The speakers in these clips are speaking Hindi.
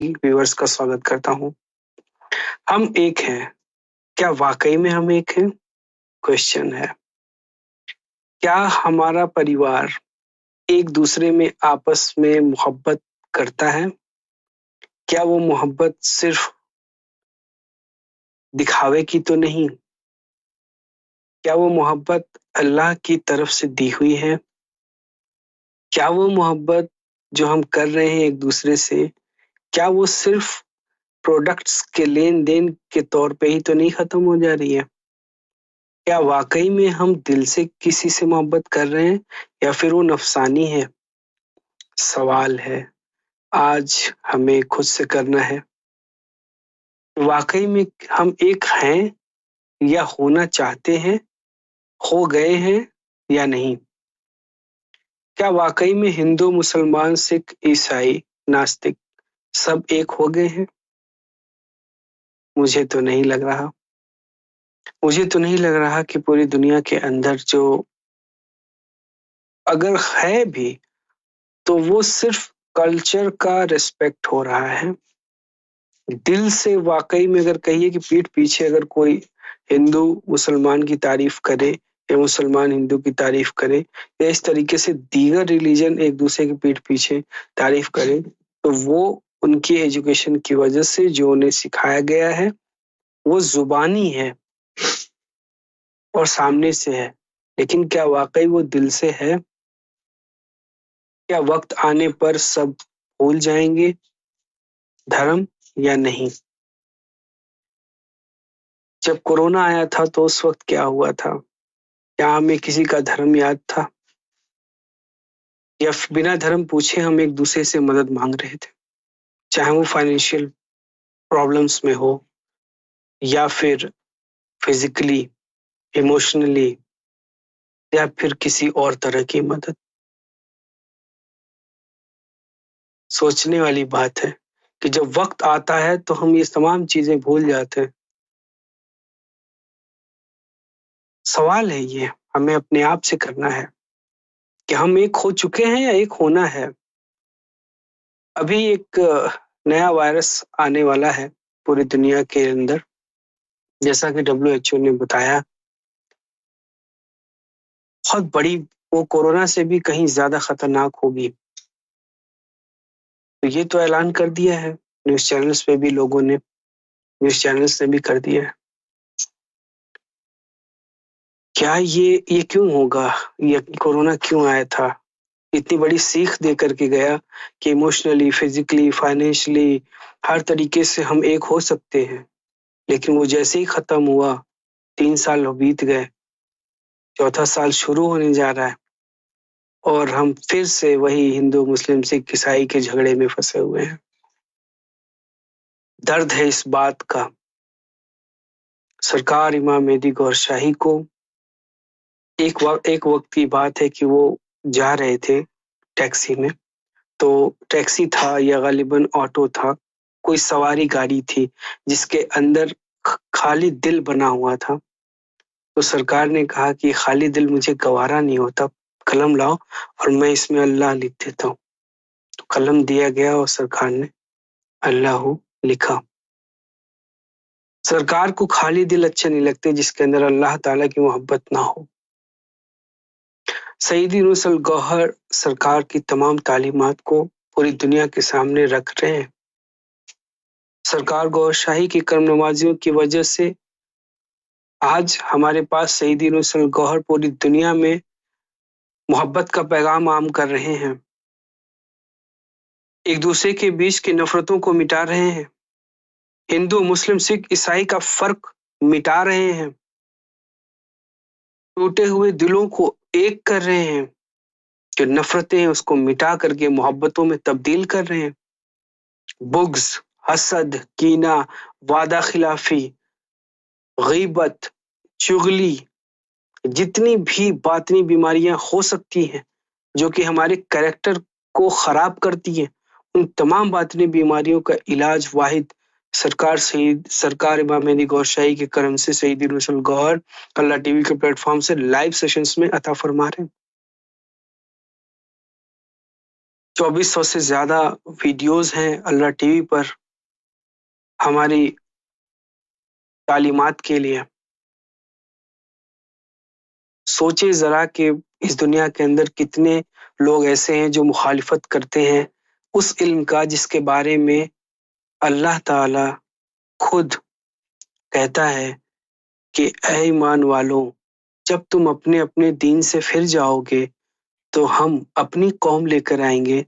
व्यूअर्स का स्वागत करता हूँ। हम एक हैं, क्या वाकई में हम एक हैं? क्वेश्चन है। क्या हमारा परिवार एक दूसरे में आपस में मोहब्बत करता है? क्या वो मोहब्बत सिर्फ दिखावे की तो नहीं? क्या वो मोहब्बत अल्लाह की तरफ से दी हुई है? क्या वो मोहब्बत जो हम कर रहे हैं एक दूसरे से, क्या वो सिर्फ प्रोडक्ट्स के लेन देन के तौर पे ही तो नहीं खत्म हो जा रही है? क्या वाकई में हम दिल से किसी से मोहब्बत कर रहे हैं या फिर वो नफसानी है? सवाल है आज हमें खुद से करना है। वाकई में हम एक हैं या होना चाहते हैं, हो गए हैं या नहीं? क्या वाकई में हिंदू, मुसलमान, सिख, ईसाई, नास्तिक सब एक हो गए हैं? मुझे तो नहीं लग रहा। मुझे तो नहीं लग रहा कि पूरी दुनिया के अंदर जो अगर है भी तो वो सिर्फ कल्चर का रिस्पेक्ट हो रहा है। दिल से वाकई में अगर कहिए कि पीठ पीछे अगर कोई हिंदू मुसलमान की तारीफ करे या मुसलमान हिंदू की तारीफ करे या इस तरीके से दीगर रिलीजन एक दूसरे की पीठ पीछे तारीफ करे तो वो उनकी एजुकेशन की वजह से जो उन्हें सिखाया गया है वो जुबानी है और सामने से है, लेकिन क्या वाकई वो दिल से है? क्या वक्त आने पर सब भूल जाएंगे धर्म या नहीं? जब कोरोना आया था तो उस वक्त क्या हुआ था? क्या हमें किसी का धर्म याद था या बिना धर्म पूछे हम एक दूसरे से मदद मांग रहे थे, चाहे वो फाइनेंशियल प्रॉब्लम्स में हो या फिर फिजिकली, इमोशनली या फिर किसी और तरह की मदद? सोचने वाली बात है कि जब वक्त आता है तो हम ये तमाम चीजें भूल जाते हैं। सवाल है ये हमें अपने आप से करना है कि हम एक हो चुके हैं या एक होना है। अभी एक नया वायरस आने वाला है पूरी दुनिया के अंदर, जैसा कि WHO ने बताया। बहुत बड़ी, वो कोरोना से भी कहीं ज्यादा खतरनाक होगी। तो ये तो ऐलान कर दिया है न्यूज चैनल्स पे भी, लोगों ने, न्यूज चैनल्स ने भी कर दिया है। क्या ये क्यों होगा? ये कोरोना क्यों आया था? इतनी बड़ी सीख दे करके गया कि इमोशनली, फिजिकली, फाइनेंशियली हर तरीके से हम एक हो सकते हैं, लेकिन वो जैसे ही खत्म हुआ 3 साल बीत गए, चौथा साल शुरू होने जा रहा है और हम फिर से वही हिंदू, मुस्लिम, सिख, ईसाई के झगड़े में फंसे हुए हैं। दर्द है इस बात का। सरकार इमाम मेहदी गौहर शाही को एक वक्त की बात है कि वो जा रहे थे टैक्सी में, तो टैक्सी था या गालिबन ऑटो था, कोई सवारी गाड़ी थी जिसके अंदर खाली दिल बना हुआ था। तो सरकार ने कहा कि खाली दिल मुझे गवारा नहीं होता, कलम लाओ और मैं इसमें अल्लाह लिख देता हूँ। तो कलम दिया गया और सरकार ने अल्लाह लिखा। सरकार को खाली दिल अच्छे नहीं लगते जिसके अंदर अल्लाह ताला की मोहब्बत ना हो। सईदी नूरुल गौहर सरकार की तमाम तालीमात को पूरी दुनिया के सामने रख रहे हैं। सरकार गौहर शाही की कर्म नवाजियों की वजह से आज हमारे पास सईदी नूरुल गौहर पूरी दुनिया में मोहब्बत का पैगाम आम कर रहे हैं, एक दूसरे के बीच की नफरतों को मिटा रहे हैं, हिंदू, मुस्लिम, सिख, ईसाई का फर्क मिटा रहे हैं, टूटे हुए दिलों को एक कर रहे हैं, जो नफरतें हैं उसको मिटा करके मोहब्बतों में तब्दील कर रहे हैं। बुग्ज, हसद, कीना, वादा खिलाफी, गीबत, चुगली, जितनी भी बातनी बीमारियां हो सकती हैं जो कि हमारे कैरेक्टर को खराब करती हैं, उन तमाम बातनी बीमारियों का इलाज वाहिद सरकार इमाम मेहदी गौहर शाही के करम से सईदी नूरुल गौहर अल्लाह टीवी के प्लेटफॉर्म से लाइव सेशंस में अता फरमा रहे हैं। 2400 से ज्यादा वीडियोस हैं अल्लाह टीवी पर हमारी तालीमात के लिए। सोचे जरा कि इस दुनिया के अंदर कितने लोग ऐसे हैं जो मुखालिफत करते हैं उस इल्म का जिसके बारे में अल्लाह ताला खुद कहता है कि ऐ ईमान वालों, जब तुम अपने अपने दीन से फिर जाओगे तो हम अपनी कौम लेकर आएंगे,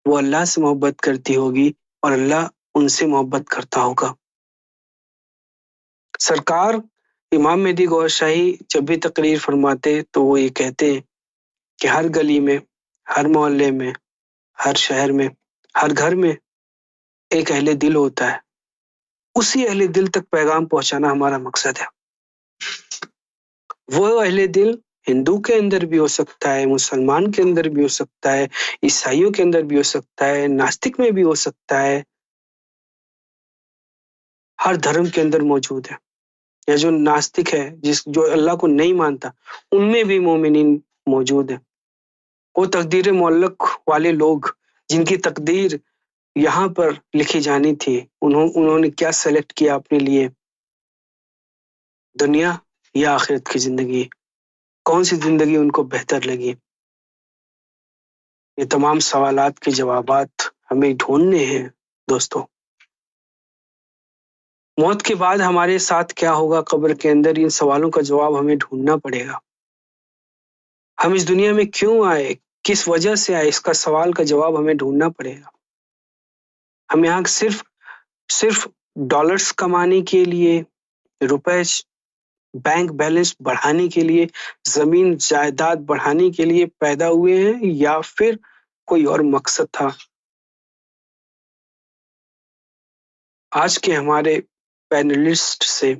वो अल्लाह से मोहब्बत करती होगी और अल्लाह उनसे मोहब्बत करता होगा। सरकार इमाम मेहदी गौहर शाही जब भी तकरीर फरमाते तो वो ये कहते हैं कि हर गली में, हर मोहल्ले में, हर शहर में, हर घर में एक अहले दिल होता है। उसी अहले दिल तक पैगाम पहुंचाना हमारा मकसद है। वो अहले दिल हिंदू के अंदर भी हो सकता है, मुसलमान के अंदर भी हो सकता है, ईसाइयों के अंदर भी हो सकता है, नास्तिक में भी हो सकता है, हर धर्म के अंदर मौजूद है। या जो नास्तिक है, जो अल्लाह को नहीं मानता, उनमें भी मोमिनीन मौजूद है। वो तकदीर मुअल्लक वाले लोग जिनकी तकदीर यहाँ पर लिखी जानी थी, उन्होंने क्या सेलेक्ट किया अपने लिए, दुनिया या आखिरत की जिंदगी, कौन सी जिंदगी उनको बेहतर लगी। ये तमाम सवालात के जवाबात हमें ढूंढने हैं दोस्तों। मौत के बाद हमारे साथ क्या होगा कब्र के अंदर, इन सवालों का जवाब हमें ढूंढना पड़ेगा। हम इस दुनिया में क्यों आए, किस वजह से आए, इसका सवाल का जवाब हमें ढूंढना पड़ेगा। हम यहाँ सिर्फ डॉलर्स कमाने के लिए, रुपए बैंक बैलेंस बढ़ाने के लिए, जमीन जायदाद बढ़ाने के लिए पैदा हुए हैं या फिर कोई और मकसद था। आज के हमारे पैनलिस्ट से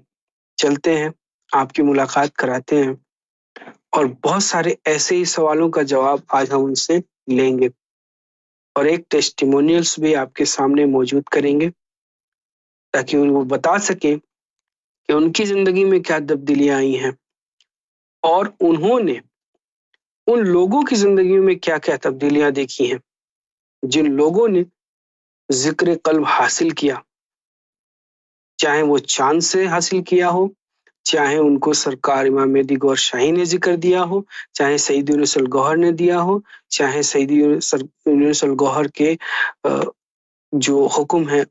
चलते हैं, आपकी मुलाकात कराते हैं और बहुत सारे ऐसे ही सवालों का जवाब आज हम उनसे लेंगे और एक टेस्टिमोनियल्स भी आपके सामने मौजूद करेंगे ताकि वो बता सकें कि उनकी जिंदगी में क्या तब्दीलियां आई हैं और उन्होंने उन लोगों की जिंदगी में क्या क्या तब्दीलियां देखी हैं जिन लोगों ने जिक्र कल्ब हासिल किया, चाहे वो चांद से हासिल किया हो, चाहे उनको सरकार इमाम मेहदी गौहर शाही ने जिक्र दिया हो, चाहे सईद यूनुस अल गौहर ने दिया हो, चाहे सईद यूनुस अल गौहर के जो हुक्म है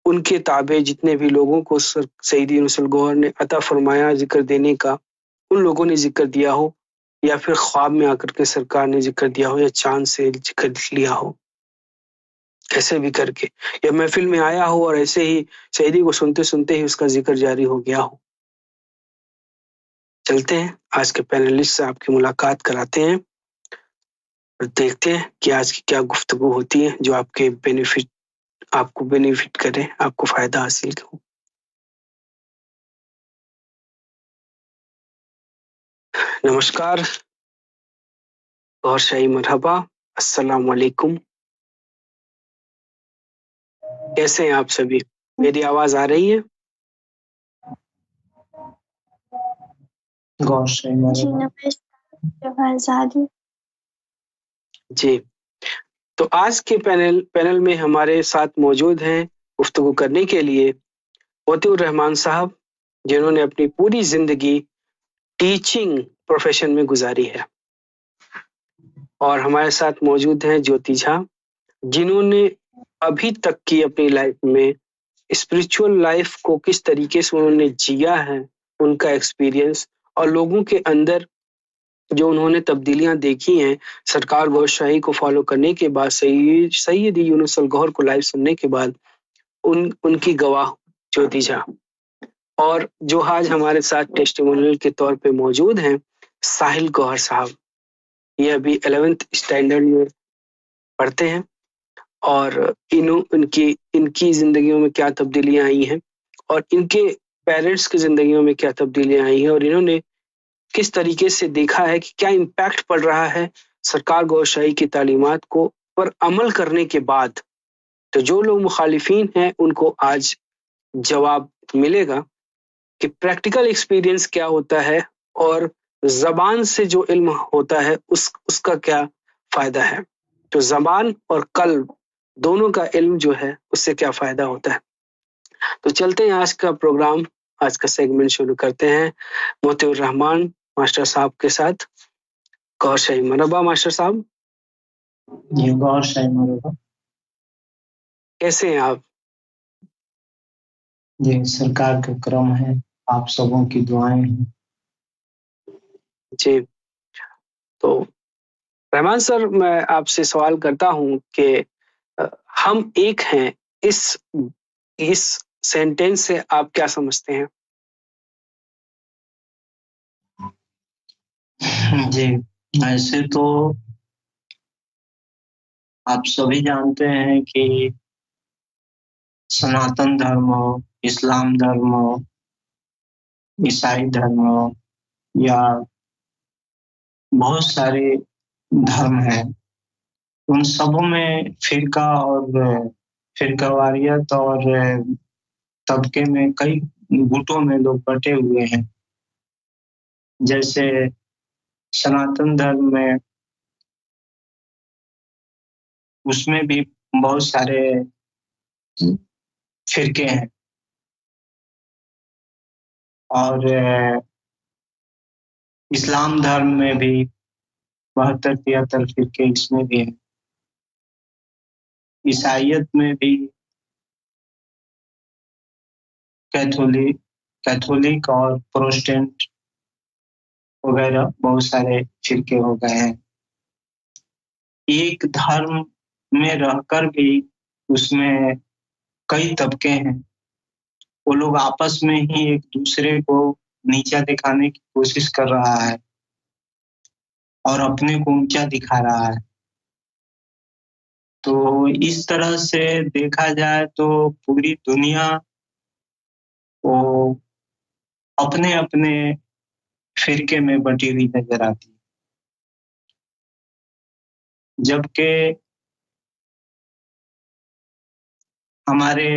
उनके ताबे जितने भी लोगों को सईद यूनुस अल गौहर ने अता फरमाया जिक्र देने का, उन लोगों ने जिक्र दिया हो या फिर ख्वाब में आकर के सरकार ने जिक्र दिया हो या चांद से जिक्र लिया हो, कैसे भी करके, या महफिल में आया हो और ऐसे ही सईदी को सुनते सुनते ही उसका जिक्र जारी हो गया हो। चलते हैं, आज के पैनलिस्ट से आपकी मुलाकात कराते हैं और देखते हैं कि आज की क्या गुफ्तगू होती है जो आपको बेनिफिट करे, आपको फायदा हासिल हो। नमस्कार, गौहर शाही मरहबा, अस्सलाम वालेकुम। कैसे हैं आप सभी? मेरी आवाज आ रही है? गौहर शाही मरहबा जी, तो आज के पैनल में हमारे साथ मौजूद हैं गुफ्तगू करने के लिए मोतीउर रहमान साहब, जिन्होंने अपनी पूरी जिंदगी टीचिंग प्रोफेशन में गुजारी है, और हमारे साथ मौजूद हैं ज्योति झा, जिन्होंने अभी तक की अपनी लाइफ में स्पिरिचुअल लाइफ को किस तरीके से उन्होंने जिया है, उनका एक्सपीरियंस और लोगों के अंदर जो उन्होंने तब्दीलियां देखी हैं सरकार गौहर शाही को फॉलो करने के बाद, सैयद यूनुस अल गौहर को लाइव सुनने के बाद, उनकी गवाह ज्योति झा। और जो आज हमारे साथ टेस्टिमोनियल के तौर पे मौजूद हैं साहिल गौहर साहब, ये अभी 11th स्टैंडर्ड में पढ़ते हैं और इनकी जिंदगियों में क्या तब्दीलियां आई हैं और इनके पेरेंट्स की जिंदगियों में क्या तब्दीलियां आई हैं और इन्होंने किस तरीके से देखा है कि क्या इम्पैक्ट पड़ रहा है सरकार गौहर शाही की तालीमात को पर अमल करने के बाद। तो जो लोग मुखालिफिन हैं उनको आज जवाब मिलेगा कि प्रैक्टिकल एक्सपीरियंस क्या होता है और जबान से जो इल्म होता है उसका क्या फायदा है। तो ज़बान और कल्ब दोनों का इल्म जो है उससे क्या फ़ायदा होता है। तो चलते हैं आज का प्रोग्राम, आज का सेगमेंट शुरू करते हैं मोतिउर रहमान मास्टर साहब के साथ। गौर शाही मरहबा मास्टर साहब। जी गौर शाही मरहबा। कैसे हैं आप? जी सरकार का क्रम है, आप सबों की दुआएं हैं। जी, तो रहमान सर, मैं आपसे सवाल करता हूं कि हम एक हैं, इस सेंटेंस से आप क्या समझते हैं? जी, ऐसे तो आप सभी जानते हैं कि सनातन धर्म हो, इस्लाम धर्म हो, ईसाई धर्म हो या बहुत सारे धर्म हैं, उन सबों में फिरका और फिरकावारियत और तबके में कई गुटों में लोग बटे हुए हैं। जैसे सनातन धर्म में, उसमें भी बहुत सारे फिरके हैं और इस्लाम धर्म में भी 72-73 फिरके इसमें भी हैं। ईसाइयत में भी कैथोलिक और प्रोटेस्टेंट वगैरह बहुत सारे फिरके हो गए हैं। एक धर्म में रहकर भी उसमें कई तबके हैं। वो लोग आपस में ही एक दूसरे को नीचा दिखाने की कोशिश कर रहा है और अपने को ऊंचा दिखा रहा है। तो इस तरह से देखा जाए तो पूरी दुनिया वो अपने अपने फिरके में बटी हुई नजर आती है। जबकि हमारे,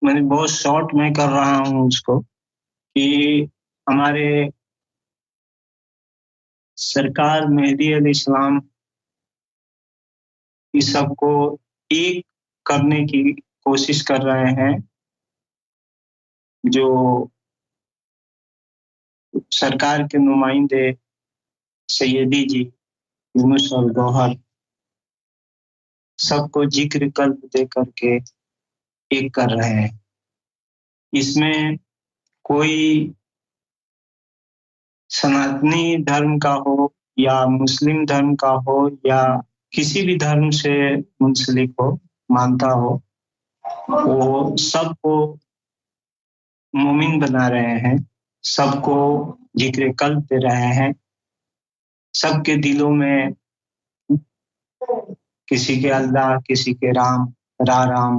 मैंने बहुत शॉर्ट में कर रहा हूँ उसको, कि हमारे सरकार मेहदी अल इस्लाम इस सबको एक करने की कोशिश कर रहे हैं। जो सरकार के नुमाइंदे सैयदी जी, यूनुस और गौहर, सबको जिक्र कल्ब दे करके एक कर रहे हैं। इसमें कोई सनातनी धर्म का हो या मुस्लिम धर्म का हो या किसी भी धर्म से मुंसलिक हो, मानता हो, वो सबको मोमिन बना रहे हैं, सबको जिक्र कल्ब दे रहे हैं, सबके दिलों में किसी के अल्लाह, किसी के राम, राम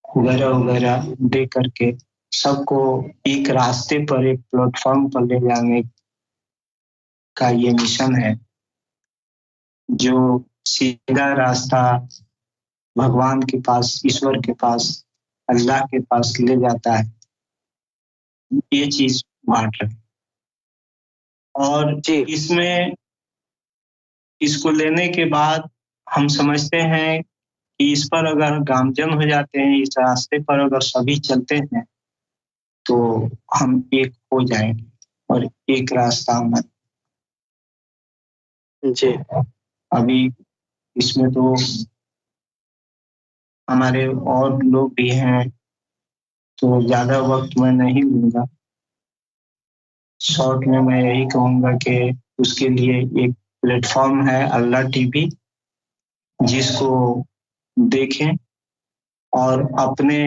वगैरह वगैरह दे करके सबको एक रास्ते पर, एक प्लेटफॉर्म पर ले जाने का ये मिशन है, जो सीधा रास्ता भगवान के पास, ईश्वर के पास, अल्लाह के पास ले जाता है। ये चीज बांट रहे और इसमें इसको लेने के बाद हम समझते हैं कि इस पर अगर गामजन हो जाते हैं, इस रास्ते पर अगर सभी चलते हैं तो हम एक हो जाएंगे और एक रास्ता हमारा। जी, अभी इसमें तो हमारे और लोग भी हैं, तो ज्यादा वक्त मैं नहीं लूंगा। शॉर्ट में मैं यही कहूंगा कि उसके लिए एक प्लेटफॉर्म है अल्लाह टीवी, जिसको देखें और अपने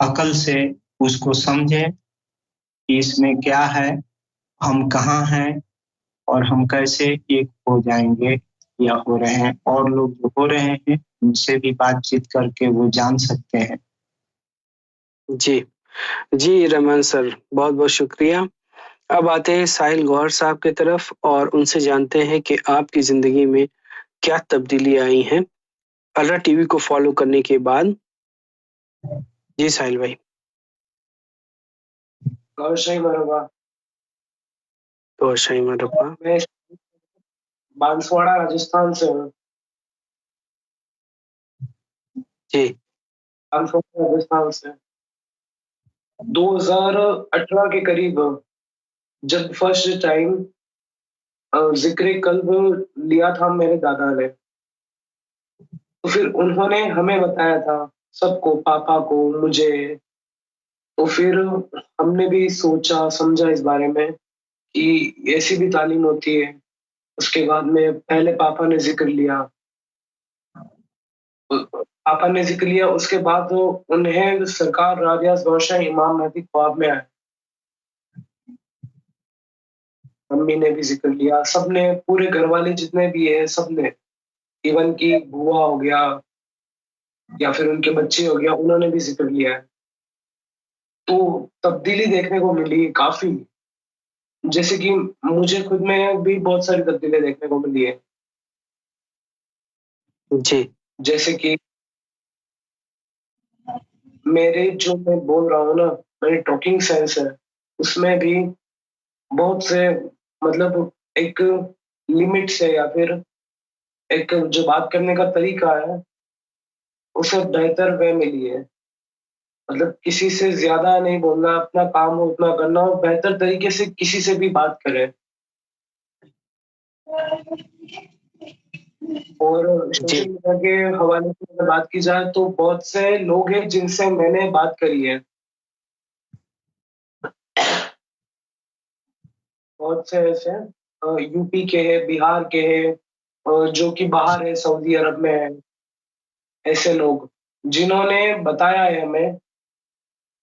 अकल से उसको समझें कि इसमें क्या है, हम कहाँ हैं और हम कैसे एक हो जाएंगे या हो रहे हैं। और लोग जो हो रहे हैं उनसे भी बातचीत करके वो जान सकते हैं। जी, जी रहमान सर, बहुत बहुत शुक्रिया। अब आते हैं साहिल गौहर साहब की तरफ और उनसे जानते हैं कि आपकी जिंदगी में क्या तब्दीली आई हैं अल्लाह टीवी को फॉलो करने के बाद। जी साहिल भाई। गौर शाही मरहबा। गौर शाही मरहबा। बांसवाड़ा राजस्थान से हूँ। जी। बांसवाड़ा राजस्थान से 2018 के करीब जब फर्स्ट टाइम जिक्र कल्ब लिया था मेरे दादा ने, तो फिर उन्होंने हमें बताया था, सबको, पापा को, मुझे। तो फिर हमने भी सोचा समझा इस बारे में कि ऐसी भी तालीम होती है। उसके बाद में पहले पापा ने जिक्र लिया, उसके बाद उन्हें सरकार रारियाज बादशाह इमाम महदी ख्वाब में आए। मम्मी ने भी जिक्र लिया, सबने, पूरे घर वाले जितने भी है सबने, इवन की बुआ हो गया या फिर उनके बच्चे हो गया, उन्होंने भी जिक्र लिया है। तो तब्दीली देखने को मिली काफी, जैसे कि मुझे खुद में भी बहुत सारी तब्दीली देखने को मिली है। जी। जैसे कि मेरे जो मैं बोल रहा हूँ ना, मेरी टॉकिंग सेंस है, उसमें भी बहुत से, मतलब एक लिमिट से, या फिर एक जो बात करने का तरीका है उसे बेहतर वे मिली है। मतलब किसी से ज्यादा नहीं बोलना, अपना काम हो उतना करना, और बेहतर तरीके से किसी से भी बात करें। और जी। सोशल मीडिया के हवाले से अगर बात की जाए तो बहुत से लोग हैं जिनसे मैंने बात करी है, बहुत से ऐसे यूपी के हैं, बिहार के हैं, जो कि बाहर है, सऊदी अरब में है। ऐसे लोग जिन्होंने बताया है हमें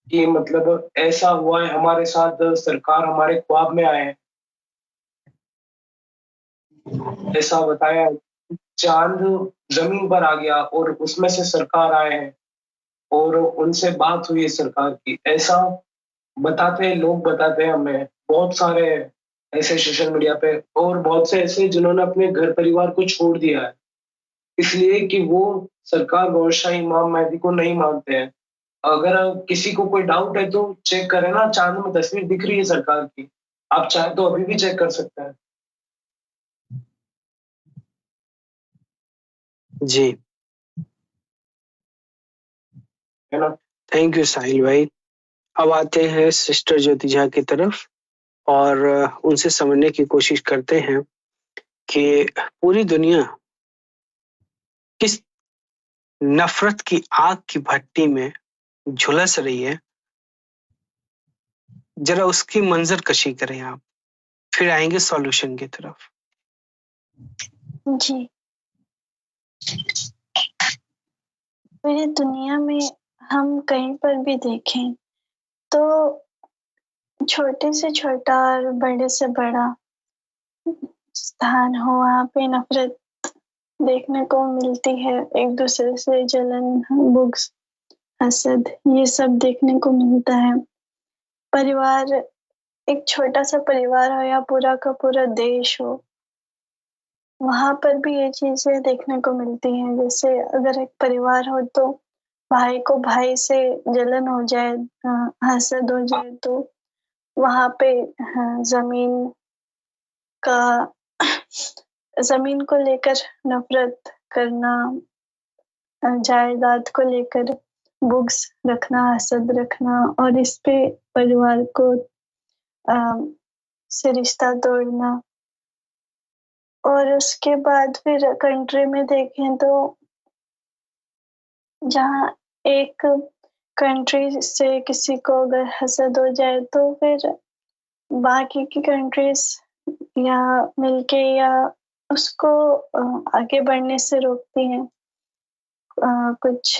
कि मतलब ऐसा हुआ है हमारे साथ, सरकार हमारे ख्वाब में आए हैं, ऐसा बताया है। चांद जमीन पर आ गया और उसमें से सरकार आए हैं और उनसे बात हुई है सरकार की, ऐसा बताते हैं लोग, बताते हैं हमें। बहुत सारे ऐसे सोशल मीडिया पे, और बहुत से ऐसे जिन्होंने अपने घर परिवार को छोड़ दिया है इसलिए कि वो सरकार बादशाह इमाम मेहदी को नहीं मानते हैं। अगर किसी को कोई डाउट है तो चेक करें ना, चांद में तस्वीर दिख रही है सरकार की, आप चाहे तो अभी भी चेक कर सकते हैं। जी। है ना। थैंक यू साहिल भाई। अब आते हैं सिस्टर ज्योति झा की तरफ और उनसे समझने की कोशिश करते हैं कि पूरी दुनिया किस नफरत की आग की भट्टी में झुलस रही है। जरा उसकी मंजर कशी करें आप, फिर आएंगे सॉल्यूशन की तरफ। जी। पूरी दुनिया में हम कहीं पर भी देखें तो छोटे से छोटा और बड़े से बड़ा स्थान हो, वहाँ पे नफरत देखने को मिलती है। एक दूसरे से जलन, बुग़्ज़, हसद, ये सब देखने को मिलता है। परिवार, एक छोटा सा परिवार हो या पूरा का पूरा देश हो, वहाँ पर भी ये चीजें देखने को मिलती हैं। जैसे अगर एक परिवार हो तो भाई को भाई से जलन हो जाए, हसद हो जाए, तो वहाँ पे जमीन का जमीन को लेकर नफरत करना, जायदाद को लेकर बुग़्ज़ रखना, हसद रखना, और इस पे परिवार को से रिश्ता तोड़ना। और उसके बाद फिर कंट्री में देखें तो जहाँ एक कंट्री से किसी को अगर हसद हो जाए तो फिर बाकी की कंट्रीज या मिलके या उसको आगे बढ़ने से रोकती हैं। कुछ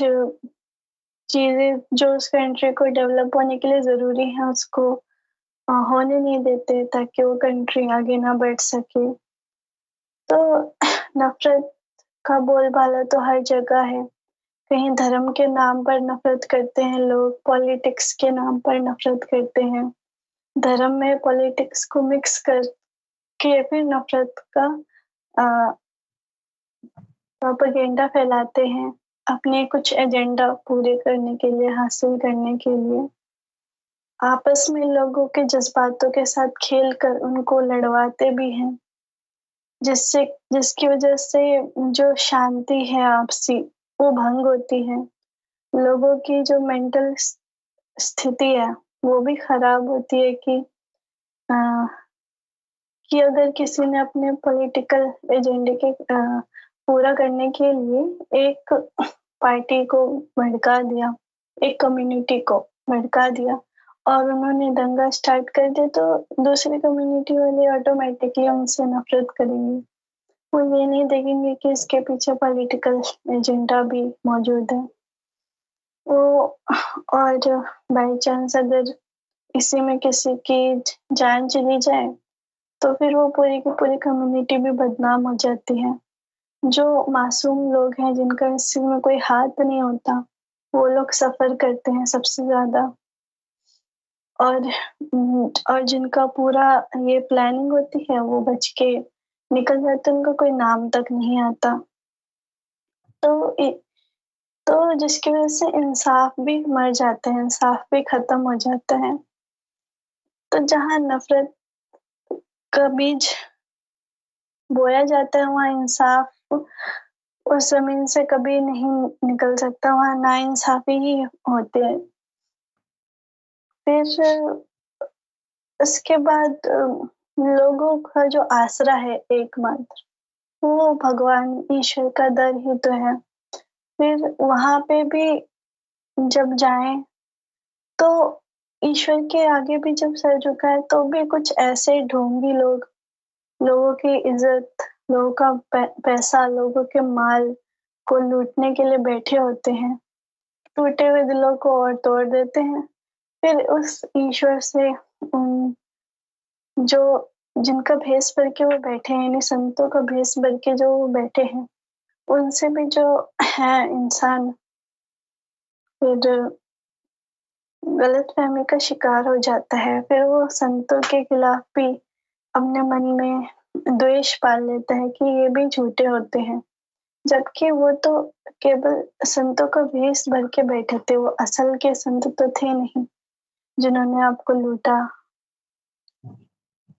चीजें जो उस कंट्री को डेवलप होने के लिए जरूरी है उसको होने नहीं देते, ताकि वो कंट्री आगे ना बढ़ सके। तो नफरत का बोलबाला तो हर जगह है। कहीं धर्म के नाम पर नफरत करते हैं लोग, पॉलिटिक्स के नाम पर नफरत करते हैं, धर्म में पॉलिटिक्स को मिक्स करके फिर नफरत का प्रोपेगेंडा फैलाते हैं अपने कुछ एजेंडा पूरे करने के लिए, हासिल करने के लिए। आपस में लोगों के जज्बातों के साथ खेलकर उनको लड़वाते भी हैं। जिससे जिसकी वजह से जो शांति है आपसी वो भंग होती है। लोगों की जो मेंटल स्थिति है वो भी खराब होती है अ, कि अगर किसी ने अपने पॉलिटिकल एजेंडे के पूरा करने के लिए एक पार्टी को भड़का दिया, एक कम्युनिटी को भड़का दिया और उन्होंने दंगा स्टार्ट कर दिया, तो दूसरी कम्युनिटी वाले ऑटोमेटिकली उनसे नफरत करेंगे। वो ये नहीं देखेंगे कि इसके पीछे पॉलिटिकल एजेंडा भी मौजूद है। वो और बाई चांस अगर इसी में किसी की जान चली जाए तो फिर वो पूरी की पूरी कम्युनिटी भी बदनाम हो जाती है। जो मासूम लोग हैं जिनका इस में कोई हाथ नहीं होता वो लोग सफर करते हैं सबसे ज्यादा। और जिनका पूरा ये प्लानिंग होती है वो बच के निकल जाते, उनका कोई नाम तक नहीं आता। तो तो जिसकी वजह से इंसाफ भी मर जाता है, इंसाफ भी खत्म हो जाता है। तो जहाँ नफरत का बीज बोया जाता है वहाँ इंसाफ उस जमीन से कभी नहीं निकल सकता, वहाँ नाइंसाफी ही होती है। फिर उसके बाद लोगों का जो आसरा है एकमात्र वो भगवान ईश्वर का दर ही तो है। फिर वहां पे भी जब जाएं तो ईश्वर के आगे भी जब सर झुकाए तो भी कुछ ऐसे ढोंगी लोग लोगों की इज्जत, लोगों का पैसा, लोगों के माल को लूटने के लिए बैठे होते हैं, टूटे हुए दिलों को और तोड़ देते हैं। फिर उस ईश्वर से जो जिनका भेष भर के वो बैठे हैं, यानी संतों का भेष भर के जो वो बैठे हैं, उनसे भी जो है इंसान फिर गलत फहमी का शिकार हो जाता है। फिर वो संतों के खिलाफ भी अपने मन में द्वेष पाल लेता है कि ये भी झूठे होते हैं, जबकि वो तो केवल संतों का भेष भर के बैठे थे, वो असल के संत तो थे नहीं जिन्होंने आपको लूटा।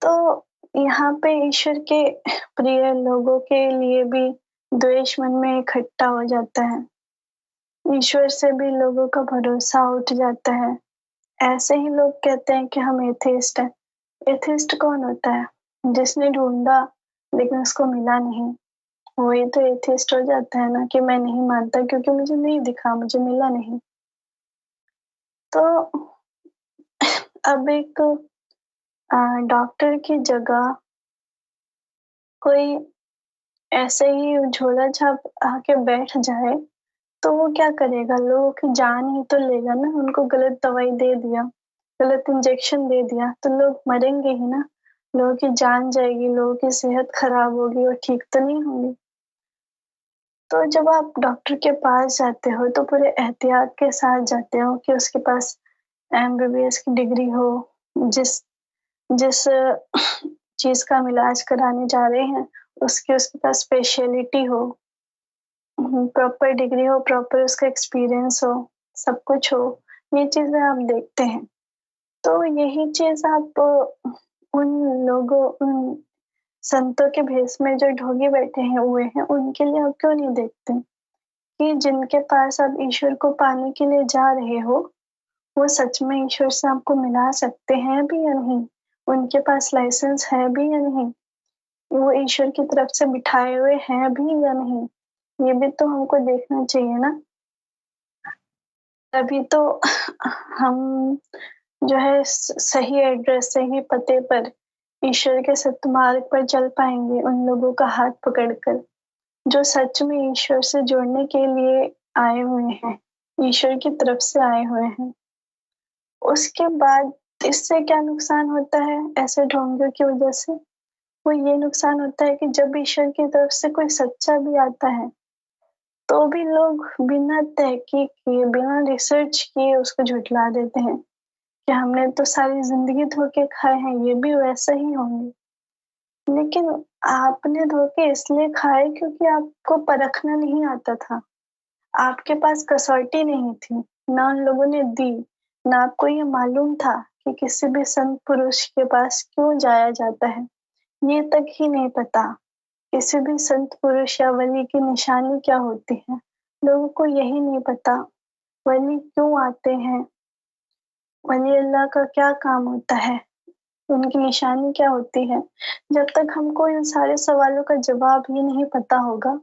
तो यहाँ पे ईश्वर के प्रिय लोगों के लिए भी द्वेष मन में इकट्ठा हो जाता है, ईश्वर से भी लोगों का भरोसा उठ जाता है। ऐसे ही लोग कहते हैं कि हम एथिस्ट हैं। एथिस्ट कौन होता है? जिसने ढूंढा लेकिन उसको मिला नहीं, वही तो एथिस्ट हो जाता है ना, कि मैं नहीं मानता क्योंकि मुझे नहीं दिखा, मुझे मिला नहीं। तो अब एक डॉक्टर की जगह कोई ऐसे ही झोला छाप आके बैठ जाए तो वो क्या करेगा? लोगों की जान ही तो लेगा ना। उनको गलत दवाई दे दिया, गलत इंजेक्शन दे दिया तो लोग मरेंगे ही ना, लोगों की जान जाएगी, लोगों की सेहत खराब होगी और ठीक तो नहीं होगी। तो जब आप डॉक्टर के पास जाते हो तो पूरे एहतियात के साथ जाते हो कि उसके पास एमबीबीएस की डिग्री हो, जिस जिस चीज का हम इलाज कराने जा रहे हैं उसके पास स्पेशलिटी हो, प्रॉपर डिग्री हो, प्रॉपर उसका एक्सपीरियंस हो, सब कुछ हो। ये चीजें आप देखते हैं। तो यही चीज आप उन उन संतों के भेष में जो ढोंगी बैठे हैं हुए हैं उनके लिए आप क्यों नहीं देखते कि जिनके पास आप ईश्वर को पाने के लिए जा रहे हो वो सच में ईश्वर से आपको मिला सकते हैं भी या नहीं, उनके पास लाइसेंस है भी या नहीं, वो ईश्वर की तरफ से बिठाए हुए हैं भी या नहीं, ये भी तो हमको देखना चाहिए ना। तभी तो हम जो है सही एड्रेस, सही पते पर ईश्वर के सत्य मार्ग पर चल पाएंगे, उन लोगों का हाथ पकड़कर जो सच में ईश्वर से जोड़ने के लिए आए हुए हैं, ईश्वर की तरफ से आए हुए हैं। उसके बाद इससे क्या नुकसान होता है ऐसे ढोंगियों की वजह से? वो ये नुकसान होता है कि जब ईश्वर की तरफ से कोई सच्चा भी आता है तो भी लोग बिना तहकीक किए, बिना रिसर्च किए उसको झुठला देते हैं कि हमने तो सारी जिंदगी धोखे खाए हैं, ये भी वैसा ही होंगे। लेकिन आपने धोखे इसलिए खाए क्योंकि आपको परखना नहीं आता था, आपके पास कसौटी नहीं थी, ना उन लोगों ने दी, ना आपको ये मालूम था कि किसी भी संत पुरुष के पास क्यों जाया जाता है, ये तक ही नहीं पता। किसी भी संत पुरुष या वली की निशानी क्या होती है। लोगों को यही नहीं पता वली क्यों आते हैं, वली अल्लाह का क्या काम होता है, उनकी निशानी क्या होती है। जब तक हमको इन सारे सवालों का जवाब ही नहीं पता होगा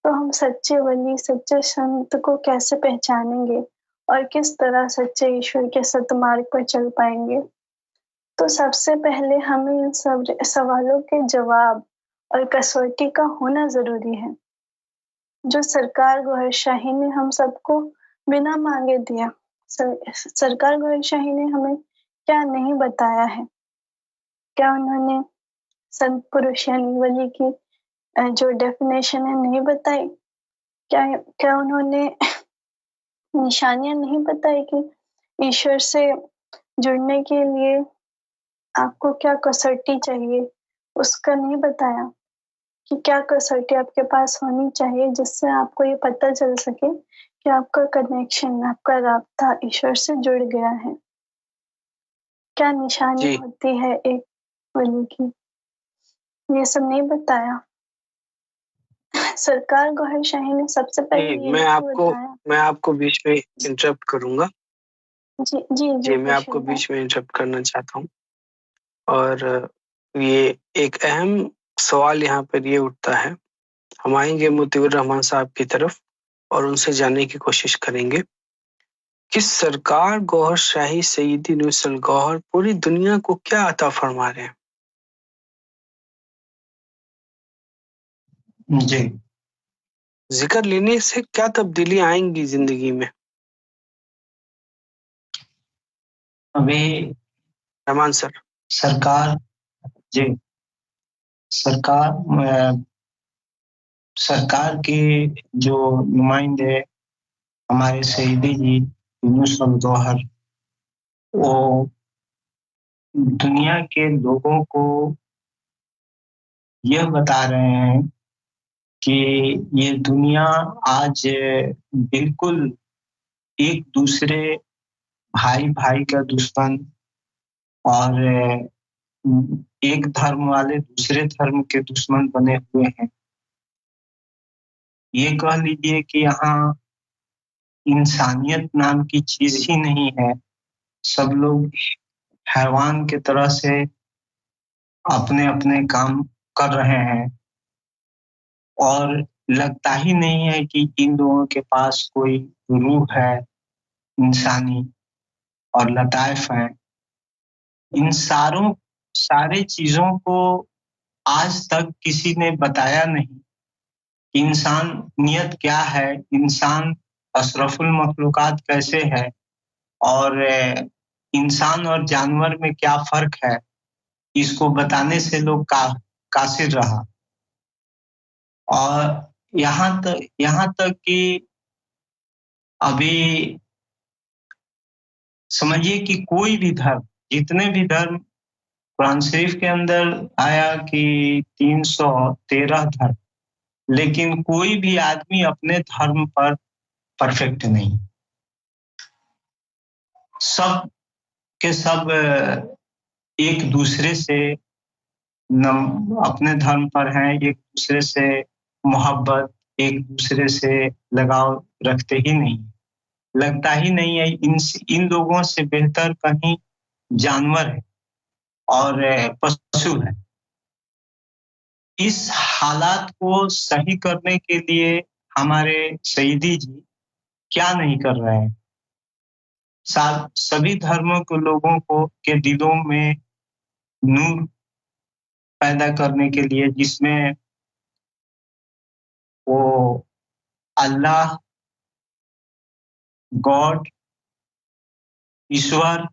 तो हम सच्चे वली, सच्चे संत को कैसे पहचानेंगे और किस तरह सच्चे ईश्वर के सतमार्ग पर चल पाएंगे। तो सबसे पहले हमें इन सब सवालों के जवाब और कसौटी का होना जरूरी है, जो सरकार गौहर शाही ने हम सबको बिना मांगे दिया। सरकार गौहर शाही ने हमें क्या नहीं बताया है, क्या उन्होंने संत पुरुष यानी वली की जो डेफिनेशन है नहीं बताई, क्या उन्होंने निशानियां नहीं बताई कि ईश्वर से जुड़ने के लिए आपको क्या कसौटी चाहिए, उसका नहीं बताया कि क्या कसौटी आपके पास होनी चाहिए जिससे आपको ये पता चल सके कि आपका कनेक्शन, आपका राब्ता ईश्वर से जुड़ गया है। क्या निशानी होती है एक वली की, ये सब नहीं बताया। सरकार गौहर शाही ने सबसे पहले मैं आपको बीच में इंटरप्ट करूंगा। जी मैं आपको बीच में इंटरप्ट करना चाहता हूँ। और ये एक अहम सवाल यहाँ पर ये उठता है, हम आएंगे मोतीउर रहमान साहब की तरफ और उनसे जानने की कोशिश करेंगे कि सरकार गौहर शाही सईदी नूरुल गौहर पूरी दुनिया को क्या अता फरमा रहे हैं। जी, जिक्र लेने से क्या तब्दीली आएंगी जिंदगी में? अभी रहमान सर। सरकार के जो नुमाइंदे हमारे सईदी जी नूरुल गौहर, वो दुनिया के लोगों को यह बता रहे हैं कि ये दुनिया आज बिल्कुल एक दूसरे भाई भाई का दुश्मन और एक धर्म वाले दूसरे धर्म के दुश्मन बने हुए हैं। ये कह लीजिए कि यहाँ इंसानियत नाम की चीज ही नहीं है। सब लोग हैवान की तरह से अपने अपने काम कर रहे हैं और लगता ही नहीं है कि इन लोगों के पास कोई रूह है इंसानी और लताइफ है। इन सारे चीजों को आज तक किसी ने बताया नहीं। इंसानियत क्या है, इंसान अशरफुल मखलूकात कैसे है और इंसान और जानवर में क्या फर्क है, इसको बताने से लोग कासिर रहा। और यहाँ तक कि अभी समझिए कि कोई भी धर्म, जितने भी धर्म, कुरान शरीफ के अंदर आया कि 313 धर्म, लेकिन कोई भी आदमी अपने धर्म पर परफेक्ट नहीं। सब के सब एक दूसरे से अपने धर्म पर हैं, एक दूसरे से मोहब्बत, एक दूसरे से लगाव रखते ही नहीं। लगता ही नहीं है इन लोगों से बेहतर कहीं जानवर है और पशु है। इस हालात को सही करने के लिए हमारे सईदी जी क्या नहीं कर रहे हैं। सभी धर्मों के लोगों को के दिलों में नूर पैदा करने के लिए, जिसमें वो अल्लाह, गॉड, ईश्वर,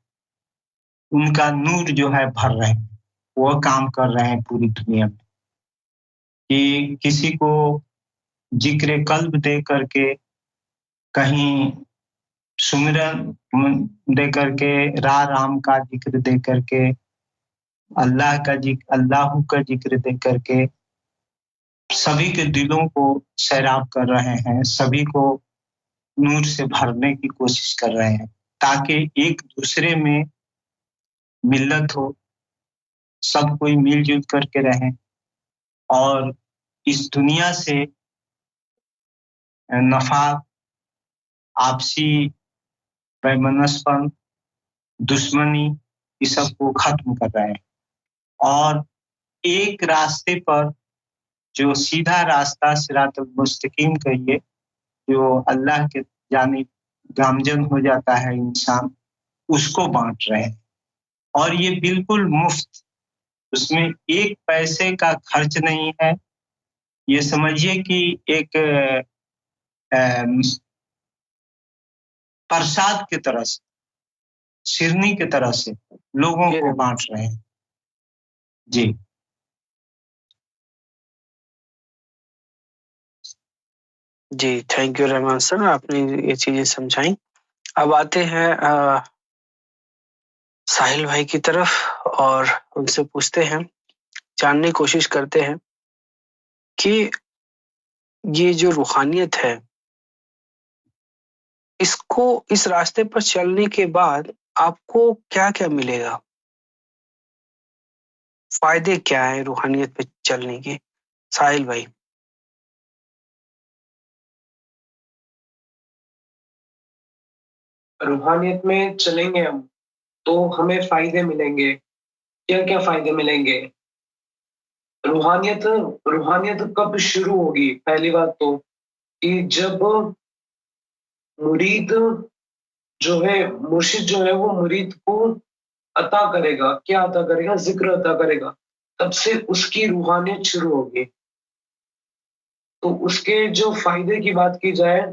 उनका नूर जो है भर रहे हैं, वो काम कर रहे हैं पूरी दुनिया में। कि किसी को जिक्र कल्ब दे करके, कहीं सुमिरन दे करके, राम का जिक्र दे करके, अल्लाह का जिक्र दे करके सभी के दिलों को सैराब कर रहे हैं, सभी को नूर से भरने की कोशिश कर रहे हैं, ताकि एक दूसरे में मिल्लत हो, सब कोई मिलजुल करके रहें और इस दुनिया से नफा, आपसी वैमनस्यपन, दुश्मनी, इस सब को खत्म कर रहे हैं और एक रास्ते पर जो सीधा रास्ता सिरातुल मुस्तकीम कहिए, जो अल्लाह के जानिब गामजन हो जाता है इंसान, उसको बांट रहे हैं और ये बिल्कुल मुफ्त, उसमें एक पैसे का खर्च नहीं है। ये समझिए कि एक प्रसाद की तरह से, शिरनी की तरह से लोगों को बांट रहे हैं। जी जी, थैंक यू रहमान सर, आपने ये चीजें समझाई। अब आते हैं साहिल भाई की तरफ और उनसे पूछते हैं, जानने की कोशिश करते हैं कि ये जो रूहानियत है, इसको, इस रास्ते पर चलने के बाद आपको क्या क्या मिलेगा, फायदे क्या है रूहानियत पे चलने के? साहिल भाई। रूहानियत में चलेंगे हम तो हमें फायदे मिलेंगे। क्या क्या फायदे मिलेंगे? रूहानियत रूहानियत कब शुरू होगी? पहली बात तो कि जब मुरीद जो है, मुर्शिद जो है, वो मुरीद को अता करेगा। क्या अता करेगा? जिक्र अता करेगा। तब से उसकी रूहानियत शुरू होगी। तो उसके जो फायदे की बात की जाए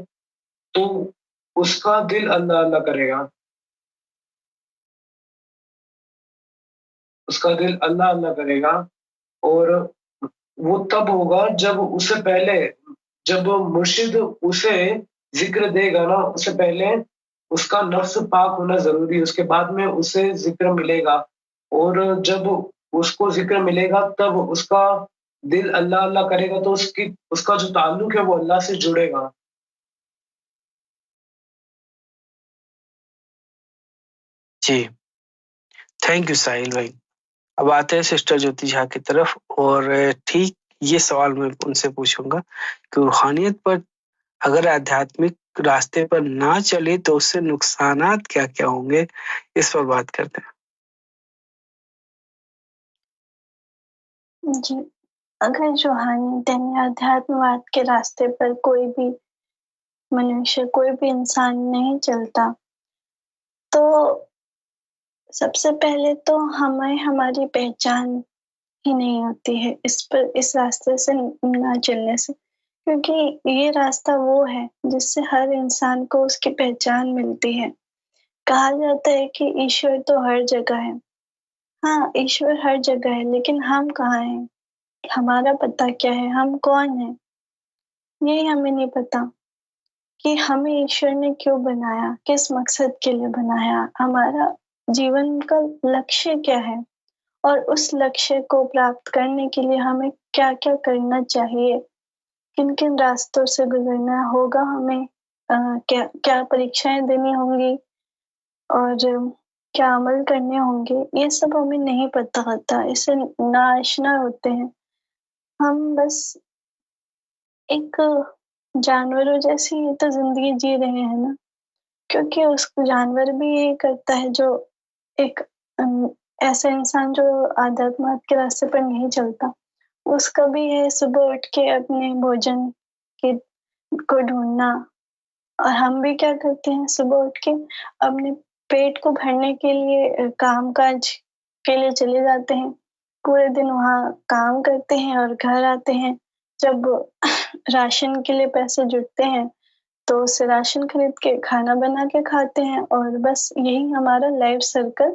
तो उसका दिल अल्लाह अल्लाह करेगा, उसका दिल अल्लाह अल्लाह करेगा। और वो तब होगा जब उसे पहले, जब मुर्शिद उसे जिक्र देगा ना, उससे पहले उसका नफ्स पाक होना जरूरी है, उसके बाद में उसे जिक्र मिलेगा। और जब उसको जिक्र मिलेगा तब उसका दिल अल्लाह अल्लाह करेगा, तो उसका जो ताल्लुक है वो अल्लाह से जुड़ेगा। जी, थैंक यू साहिल भाई। अब आते हैं सिस्टर ज्योति झा की तरफ और ठीक ये सवाल मैं उनसे पूछूंगा कि रूहानियत पर अगर आध्यात्मिक रास्ते पर ना चले तो उससे नुकसानात क्या क्या होंगे, इस पर बात करते हैं। जी, अगर रूहानियत यानी अध्यात्मवाद के रास्ते पर कोई भी मनुष्य, कोई भी इंसान नहीं चलता, तो सबसे पहले तो हमें हमारी पहचान ही नहीं होती है इस रास्ते से ना चलने से, क्योंकि ये रास्ता वो है जिससे हर इंसान को उसकी पहचान मिलती है। कहा जाता है कि ईश्वर तो हर जगह है। हाँ, ईश्वर हर जगह है, लेकिन हम कहाँ हैं? हमारा पता क्या है? हम कौन हैं? यही हमें नहीं पता कि हमें ईश्वर ने क्यों बनाया, किस मकसद के लिए बनाया, हमारा जीवन का लक्ष्य क्या है, और उस लक्ष्य को प्राप्त करने के लिए हमें क्या-क्या करना चाहिए, किन-किन रास्तों से गुजरना होगा हमें, क्या क्या परीक्षाएं देनी होंगी और क्या अमल करने होंगे, ये सब हमें नहीं पता होता, इससे नाआशना होते हैं। हम बस एक जानवरों जैसी तो जिंदगी जी रहे हैं ना, क्योंकि उस जानवर भी यही करता है जो एक ऐसा इंसान जो आध्यात्म के रास्ते पर नहीं चलता, उसका भी है सुबह उठ के अपने भोजन के को ढूंढना। और हम भी क्या करते हैं, सुबह उठ के अपने पेट को भरने के लिए काम काज के लिए चले जाते हैं, पूरे दिन वहाँ काम करते हैं और घर आते हैं। जब राशन के लिए पैसे जुटते हैं तो उससे राशन खरीद के खाना बना के खाते हैं, और बस यही हमारा लाइफ सर्कल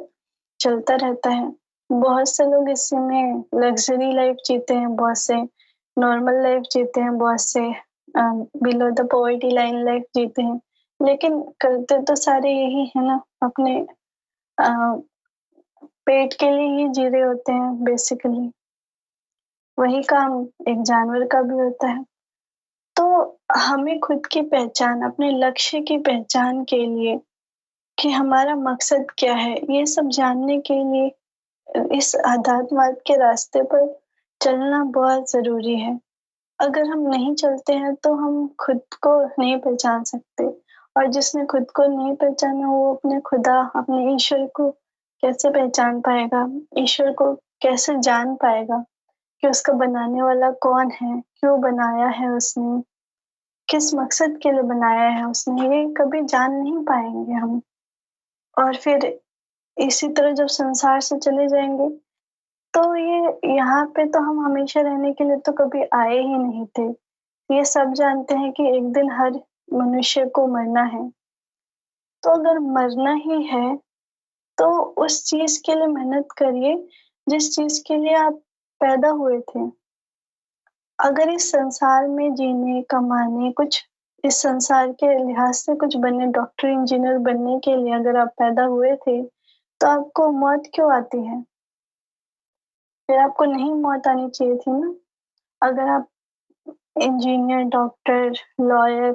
चलता रहता है। बहुत से लोग इसी में लग्जरी लाइफ जीते हैं, बहुत से नॉर्मल लाइफ जीते हैं, बहुत से below the poverty line life जीते हैं, लेकिन करते तो सारे यही है ना, अपने अ, पेट के लिए ही जी रहे होते हैं बेसिकली। वही काम एक जानवर का भी होता है। तो हमें खुद की पहचान, अपने लक्ष्य की पहचान के लिए कि हमारा मकसद क्या है, ये सब जानने के लिए इस आध्यात्मवाद के रास्ते पर चलना बहुत ज़रूरी है। अगर हम नहीं चलते हैं तो हम खुद को नहीं पहचान सकते, और जिसने खुद को नहीं पहचाना वो अपने खुदा, अपने ईश्वर को कैसे पहचान पाएगा? ईश्वर को कैसे जान पाएगा कि उसका बनाने वाला कौन है, क्यों बनाया है उसने, किस मकसद के लिए बनाया है उसने? ये कभी जान नहीं पाएंगे हम। और फिर इसी तरह जब संसार से चले जाएंगे तो ये यहाँ पे तो हम हमेशा रहने के लिए तो कभी आए ही नहीं थे। ये सब जानते हैं कि एक दिन हर मनुष्य को मरना है। तो अगर मरना ही है तो उस चीज के लिए मेहनत करिए जिस चीज के लिए आप पैदा हुए थे। अगर इस संसार में जीने, कमाने, कुछ इस संसार के लिहाज से कुछ बनने, डॉक्टर, इंजीनियर बनने के लिए अगर आप पैदा हुए थे, तो आपको मौत क्यों आती है? फिर आपको नहीं मौत आनी चाहिए थी ना। अगर आप इंजीनियर, डॉक्टर, लॉयर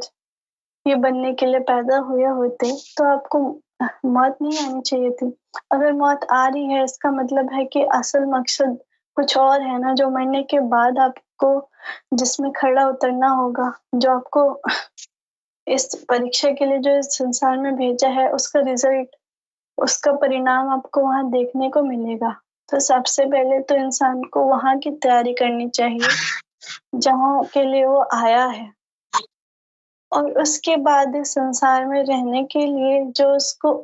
ये बनने के लिए पैदा हुए होते तो आपको मौत नहीं आनी चाहिए थी। अगर मौत आ रही है इसका मतलब है कि असल मकसद कुछ और है ना, जो मरने के बाद आपको जिसमें खड़ा उतरना होगा, जो आपको इस परीक्षा के लिए जो इस संसार में भेजा है उसका रिजल्ट, उसका परिणाम आपको वहां देखने को मिलेगा। तो सबसे पहले तो इंसान को वहां की तैयारी करनी चाहिए जहाँ के लिए वो आया है, और उसके बाद इस संसार में रहने के लिए जो उसको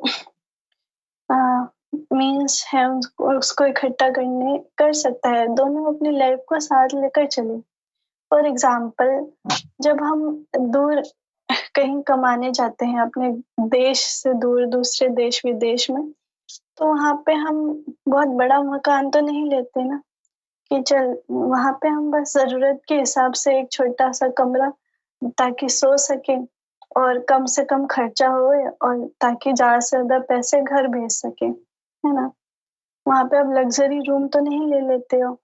मीन्स है उसको इकट्ठा करने कर सकता है। दोनों अपनी लाइफ को साथ लेकर चले। फॉर एग्जाम्पल, जब हम दूर कहीं कमाने जाते हैं अपने देश से दूर, दूसरे देश विदेश में, तो वहां पे हम बहुत बड़ा मकान तो नहीं लेते ना, कि चल वहां पे हम बस जरूरत के हिसाब से एक छोटा सा कमरा, ताकि सो सके और कम से कम खर्चा हो, और ताकि ज्यादा से ज्यादा पैसे घर भेज सके, है ना। वहां पे आप लग्जरी रूम तो नहीं ले लेते हो,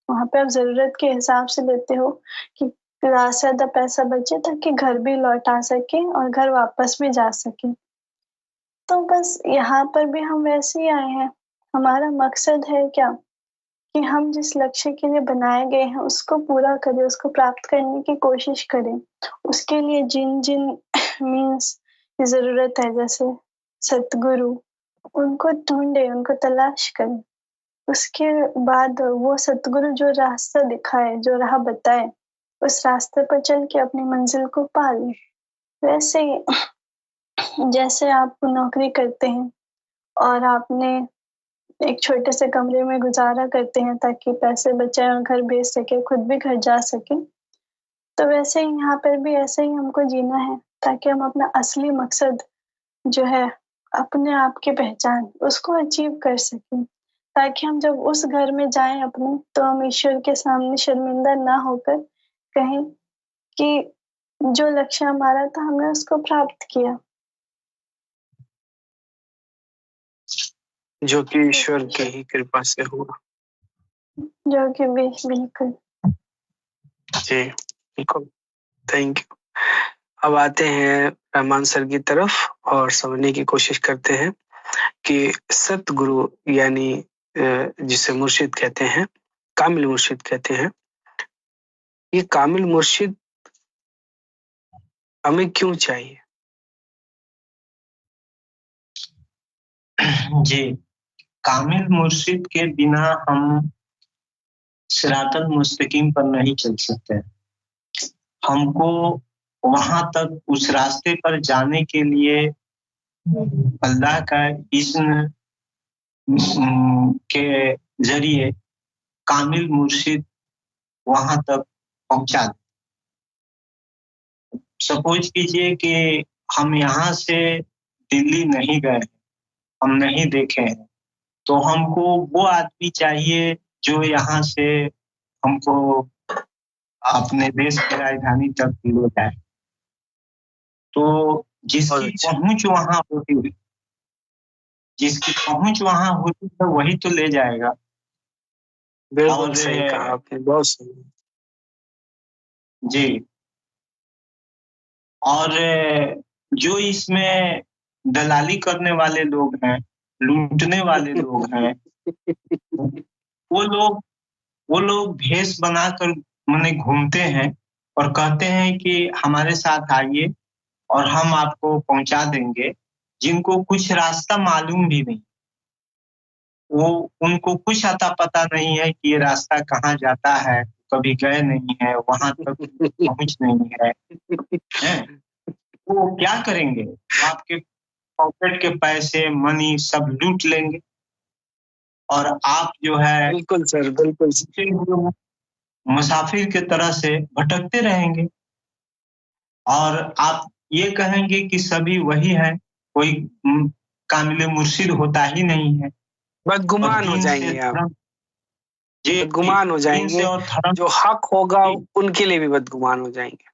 वहां पे आप जरूरत के हिसाब से लेते हो कि ज्यादा से ज्यादा पैसा बचे ताकि घर भी लौटा सके और घर वापस भी जा सके। तो बस यहाँ पर भी हम वैसे ही आए हैं। हमारा मकसद है क्या कि हम जिस लक्ष्य के लिए बनाए गए हैं उसको पूरा करें, उसको प्राप्त करने की कोशिश करें। उसके लिए जिन जिन मीन्स की जरूरत है, जैसे सतगुरु, उनको ढूंढे, उनको तलाश करें। उसके बाद वो सतगुरु जो रास्ता दिखाए, जो राह बताए, उस रास्ते पर चल के अपनी मंजिल को पा ले। वैसे ही जैसे आप नौकरी करते हैं और आपने एक छोटे से कमरे में गुजारा करते हैं ताकि पैसे बचाए और घर भेज सके, खुद भी घर जा सके, तो वैसे ही यहाँ पर भी ऐसे ही हमको जीना है ताकि हम अपना असली मकसद जो है, अपने आप की पहचान, उसको अचीव कर सकें, ताकि हम जब उस घर में जाएं अपने, तो हम ईश्वर के सामने शर्मिंदा ना होकर कहें कि जो लक्ष्य हमारा था हमने उसको प्राप्त किया। जो कि ईश्वर की ही कृपा से हुआ। जो कि बिल्कुल जी बिल्कुल, थैंक यू। अब आते हैं रहमान सर की तरफ और समझने की कोशिश करते हैं कि सतगुरु यानी जिसे मुर्शिद कहते हैं, कामिल मुर्शिद कहते हैं, ये कामिल मुर्शिद हमें क्यों चाहिए? जी, कामिल मुर्शिद के बिना हम सिरातल मुस्तकीम पर नहीं चल सकते। हमको वहां तक, उस रास्ते पर जाने के लिए अल्लाह का इज़्न के जरिए कामिल मुर्शिद वहां तक पहुंचा दे। सपोज कीजिए कि हम यहाँ से दिल्ली नहीं गए, हम नहीं देखे हैं, तो हमको वो आदमी चाहिए जो यहाँ से हमको अपने देश की राजधानी तक ले जाए। तो जिसकी पहुंच वहां होती, जिसकी पहुंच वहां होती है वही तो ले जाएगा। बिल्कुल सही कहा आपने, बहुत सही। जी, और जो इसमें दलाली करने वाले लोग हैं, लूटने वाले लोग हैं, वो लोग भेष बनाकर माने घूमते हैं और कहते हैं कि हमारे साथ आइए और हम आपको पहुंचा देंगे, जिनको कुछ रास्ता मालूम भी नहीं। वो उनको कुछ अता पता नहीं है कि ये रास्ता कहाँ जाता है, कभी गए नहीं है, वहां तक पहुंच नहीं है, हैं? वो क्या करेंगे? वो आपके पॉकेट के पैसे, मनी सब लूट लेंगे और आप जो है बिल्कुल सर, बिल्कुल। मुसाफिर की तरह से भटकते रहेंगे और आप ये कहेंगे कि सभी वही है, कोई कामिल मुर्शिद होता ही नहीं है। और बदगुमान हो दीन से जाएंगे आप, धर्म, जी, बदगुमान हो दीन से जाएंगे। और धर्म, जो हक होगा जी, उनके लिए भी बदगुमान हो जाएंगे।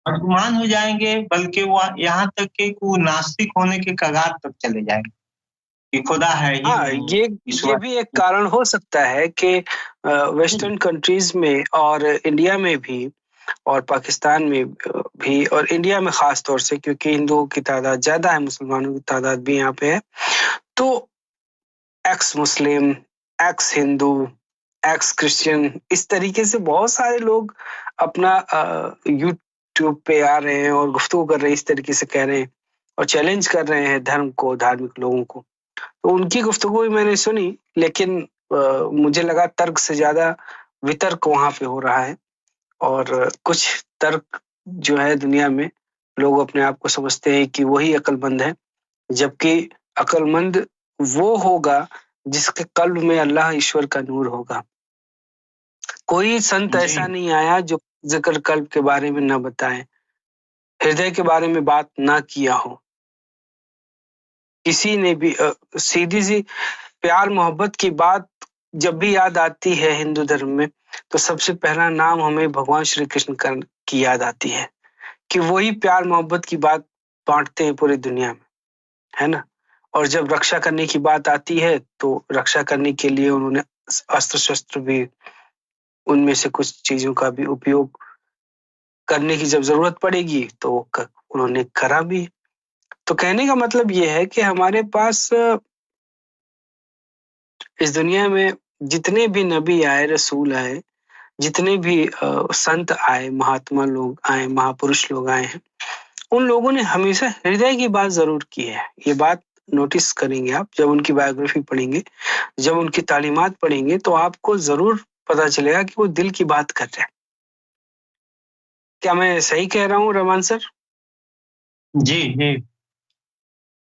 बदगुमान हो जाएंगे, बल्कि वो यहाँ तक कि वो नास्तिक होने के कगार तक चले जाएंगे कि खुदा है ही हाँ, नहीं, ये ईश्वर। भी एक कारण हो सकता है कि वेस्टर्न कंट्रीज में और इंडिया में भी और पाकिस्तान में भी और इंडिया में खास तौर से, क्योंकि हिंदुओं की तादाद ज्यादा है, मुसलमानों की तादाद भी यहाँ पे है, तो एक्स मुस्लिम, एक्स हिंदू, एक्स क्रिश्चियन, इस तरीके से बहुत सारे लोग अपना यूट्यूब पे आ रहे हैं और गुफ्तगू कर रहे हैं, इस तरीके से कह रहे हैं और चैलेंज कर रहे हैं धर्म को, धार्मिक लोगों को। तो उनकी गुफ्तगू भी मैंने सुनी, लेकिन मुझे लगा तर्क से ज्यादा वितर्क वहां पे हो रहा है। और कुछ तर्क जो है दुनिया में, लोग अपने आप को समझते हैं कि वही अक्लमंद है, जबकि अक्लमंद वो होगा जिसके कल्ब में अल्लाह ईश्वर का नूर होगा। कोई संत ऐसा नहीं आया जो जिक्र कल्ब के बारे में न बताए, हृदय के बारे में बात ना किया हो। किसी ने भी सीधी सी प्यार मोहब्बत की बात जब भी याद आती है हिंदू धर्म में, तो सबसे पहला नाम हमें भगवान श्री कृष्ण की याद आती है कि वही प्यार मोहब्बत की बात बांटते हैं पूरी दुनिया में, है ना। और जब रक्षा करने की बात आती है तो रक्षा करने के लिए उन्होंने अस्त्र शस्त्र भी, उनमें से कुछ चीजों का भी उपयोग करने की जब जरूरत पड़ेगी तो उन्होंने करा भी। तो कहने का मतलब ये है कि हमारे पास इस दुनिया में जितने भी नबी आए, रसूल आए, जितने भी संत आए, महात्मा लोग आए, महापुरुष लोग आए हैं, उन लोगों ने हमेशा हृदय की बात जरूर की है। ये बात नोटिस करेंगे आप जब उनकी बायोग्राफी पढ़ेंगे, जब उनकी तालीमात पढ़ेंगे, तो आपको जरूर पता चलेगा कि वो दिल की बात कर रहे हैं। क्या मैं सही कह रहा हूँ रहमान सर? जी जी,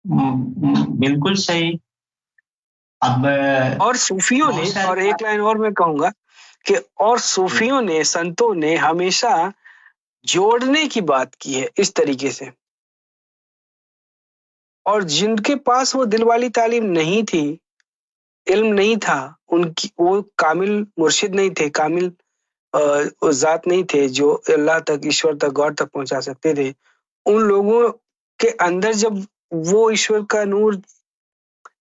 बिल्कुल सही। अब और सूफियों ने, और एक लाइन और मैं कहूंगा कि और सूफियों ने, संतों ने हमेशा जोड़ने की बात की है इस तरीके से। और जिनके पास वो दिल वाली तालीम नहीं थी, इल्म नहीं था, उनकी वो कामिल मुर्शिद नहीं थे, कामिल जात नहीं थे जो अल्लाह तक, ईश्वर तक, गॉड तक पहुंचा सकते थे। उन लोगों के अंदर जब वो ईश्वर का नूर,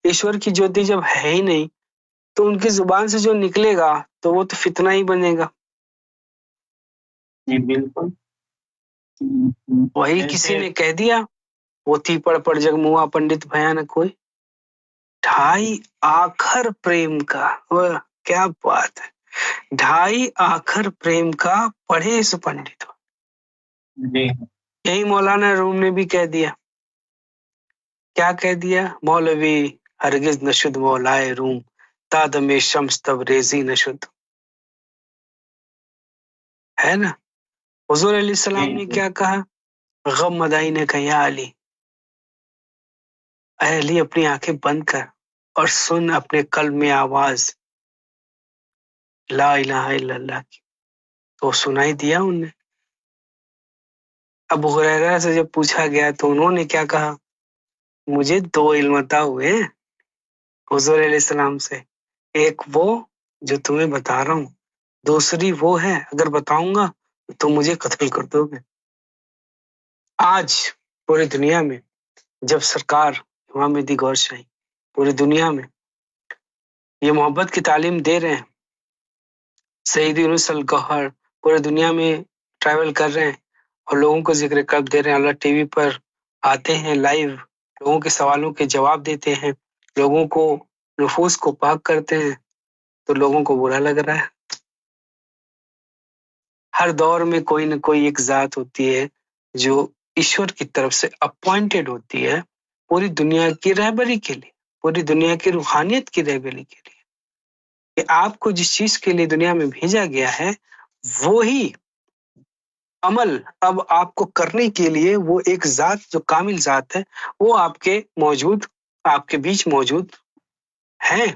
ईश्वर की ज्योति जब है ही नहीं, तो उनकी जुबान से जो निकलेगा तो वो तो फितना ही बनेगा। जी बिल्कुल। वही किसी ने कह दिया, पोथी पढ़ पढ़ जगमुआ पंडित भयानक कोई, ढाई आखर प्रेम का, वह क्या बात है, ढाई आखर प्रेम का पढ़े इस पंडित। यही मौलाना रूम ने भी कह दिया। क्या कह दिया? मौलवी हरगिज नशुद मौलाए रूम, ताद में शम्स तबरेजी नशुद, है ना। हुजूर अलैहिस्सलाम ने क्या कहा? गम मदाई ने कहा, या अली, अली अपनी आंखें बंद कर और सुन अपने कल्ब में आवाज ला इलाहा इल्लल्लाह की। तो सुनाई दिया उन्हें। अबू हुरैरा से जब पूछा गया तो उन्होंने क्या कहा? मुझे दो इल्मता हुए हुजूर अलैहिस्सलाम से, एक वो जो तुम्हें बता रहा हूँ, दूसरी वो है अगर बताऊंगा तो मुझे कत्ल कर दोगे। आज पूरी दुनिया में जब सरकार इमाम मेहदी गौर शाही पूरी दुनिया में ये मोहब्बत की तालीम दे रहे हैं, सईद यूनुस अल गौहर पूरी दुनिया में ट्रैवल कर रहे हैं और लोगों को जिक्र कल्ब दे रहे हैं, अल्लाह टीवी पर आते हैं लाइव, लोगों के सवालों के जवाब देते हैं, लोगों को नफूस को पाक करते हैं, तो लोगों को बुरा लग रहा है। हर दौर में कोई न कोई एक जात होती है जो ईश्वर की तरफ से अपॉइंटेड होती है पूरी दुनिया की रहबरी के लिए, पूरी दुनिया की रूहानियत की रहबरी के लिए। कि आपको जिस चीज के लिए दुनिया में भेजा गया है वो ही अमल अब आपको करने के लिए वो एक जात जो कामिल जात है वो आपके बीच मौजूद है।